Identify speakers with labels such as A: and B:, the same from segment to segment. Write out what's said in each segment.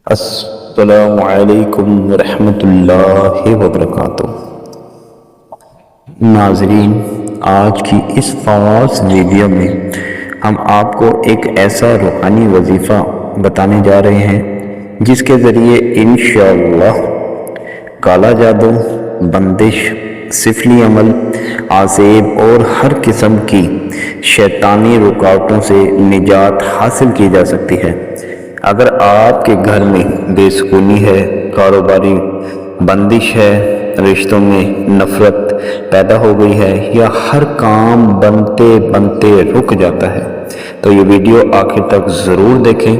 A: السلام علیکم ورحمۃ اللہ وبرکاتہ۔ ناظرین، آج کی اس خاص ویڈیو میں ہم آپ کو ایک ایسا روحانی وظیفہ بتانے جا رہے ہیں جس کے ذریعے انشاءاللہ کالا جادو، بندش، سفلی عمل، آسیب اور ہر قسم کی شیطانی رکاوٹوں سے نجات حاصل کی جا سکتی ہے۔ اگر آپ کے گھر میں بے سکونی ہے، کاروباری بندش ہے، رشتوں میں نفرت پیدا ہو گئی ہے یا ہر کام بنتے بنتے رک جاتا ہے تو یہ ویڈیو آخر تک ضرور دیکھیں،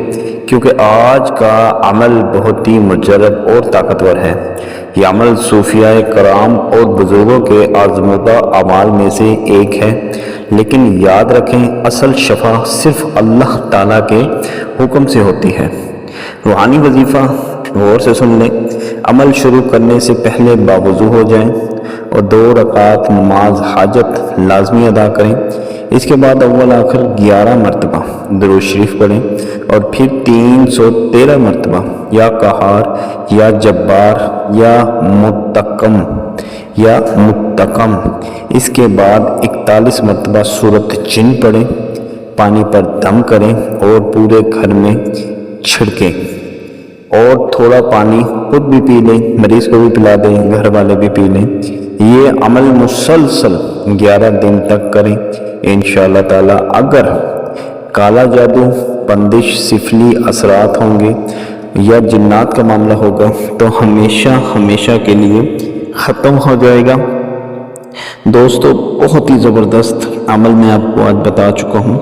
A: کیونکہ آج کا عمل بہت ہی مجرب اور طاقتور ہے۔ یہ عمل صوفیاء کرام اور بزرگوں کے آزمودہ اعمال میں سے ایک ہے، لیکن یاد رکھیں اصل شفا صرف اللہ تعالیٰ کے حکم سے ہوتی ہے۔ روحانی وظیفہ غور سے سن لیں۔ عمل شروع کرنے سے پہلے باوضو ہو جائیں اور 2 رکعت نماز حاجت لازمی ادا کریں۔ اس کے بعد اول آخر 11 مرتبہ درود شریف پڑھیں اور پھر 313 مرتبہ یا قہار یا جبار یا متقم، اس کے بعد 41 مرتبہ سورۃ جن پڑھیں، پانی پر دم کریں اور پورے گھر میں چھڑکیں اور تھوڑا پانی خود بھی پی لیں، مریض کو بھی پلا دیں، گھر والے بھی پی لیں۔ یہ عمل مسلسل 11 دن تک کریں۔ انشاءاللہ تعالی اگر کالا جادو، بندش، سفلی اثرات ہوں گے یا جنات کا معاملہ ہوگا تو ہمیشہ کے لیے ختم ہو جائے گا۔ دوستو، بہت ہی زبردست عمل میں آپ کو آج بتا چکا ہوں۔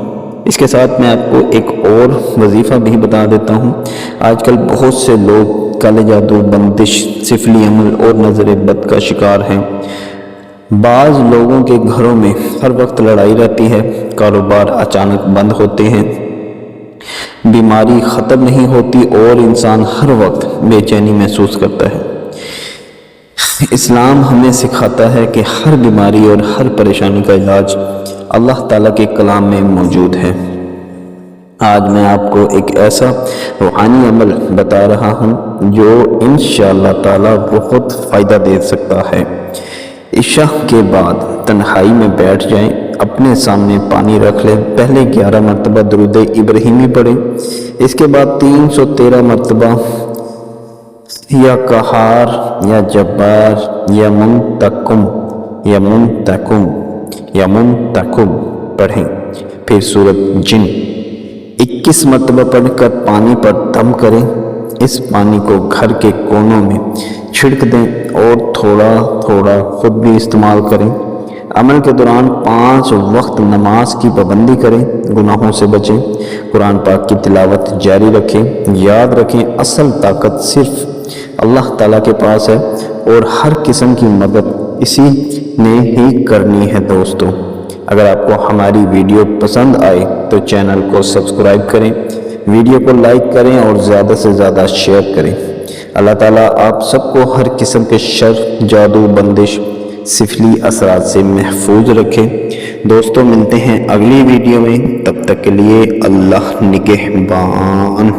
A: اس کے ساتھ میں آپ کو ایک اور وظیفہ بھی بتا دیتا ہوں۔ آج کل بہت سے لوگ کالے جادو، بندش، سفلی عمل اور نظر بد کا شکار ہیں۔ بعض لوگوں کے گھروں میں ہر وقت لڑائی رہتی ہے، کاروبار اچانک بند ہوتے ہیں، بیماری ختم نہیں ہوتی اور انسان ہر وقت بے چینی محسوس کرتا ہے۔ اسلام ہمیں سکھاتا ہے کہ ہر بیماری اور ہر پریشانی کا علاج اللہ تعالیٰ کے کلام میں موجود ہے۔ آج میں آپ کو ایک ایسا روحانی عمل بتا رہا ہوں جو انشاءاللہ تعالیٰ بہت فائدہ دے سکتا ہے۔ عشاء کے بعد تنہائی میں بیٹھ جائیں، اپنے سامنے پانی رکھ لیں، پہلے 11 مرتبہ درود ابراہیمی پڑھیں، اس کے بعد 313 مرتبہ یا قہار یا جبار یا منتقم پڑھیں، پھر سورۃ جن 21 مرتبہ پڑھ کر پانی پر دم کریں۔ اس پانی کو گھر کے کونوں میں چھڑک دیں اور تھوڑا تھوڑا خود بھی استعمال کریں۔ عمل کے دوران 5 وقت نماز کی پابندی کریں، گناہوں سے بچیں، قرآن پاک کی تلاوت جاری رکھیں۔ یاد رکھیں اصل طاقت صرف اللہ تعالیٰ کے پاس ہے اور ہر قسم کی مدد اسی نے ہی کرنی ہے۔ دوستو، اگر آپ کو ہماری ویڈیو پسند آئے تو چینل کو سبسکرائب کریں، ویڈیو کو لائک کریں اور زیادہ سے زیادہ شیئر کریں۔ اللہ تعالیٰ آپ سب کو ہر قسم کے شر، جادو، بندش، سفلی اثرات سے محفوظ رکھے۔ دوستو، ملتے ہیں اگلی ویڈیو میں، تب تک کے لیے اللہ نگہبان۔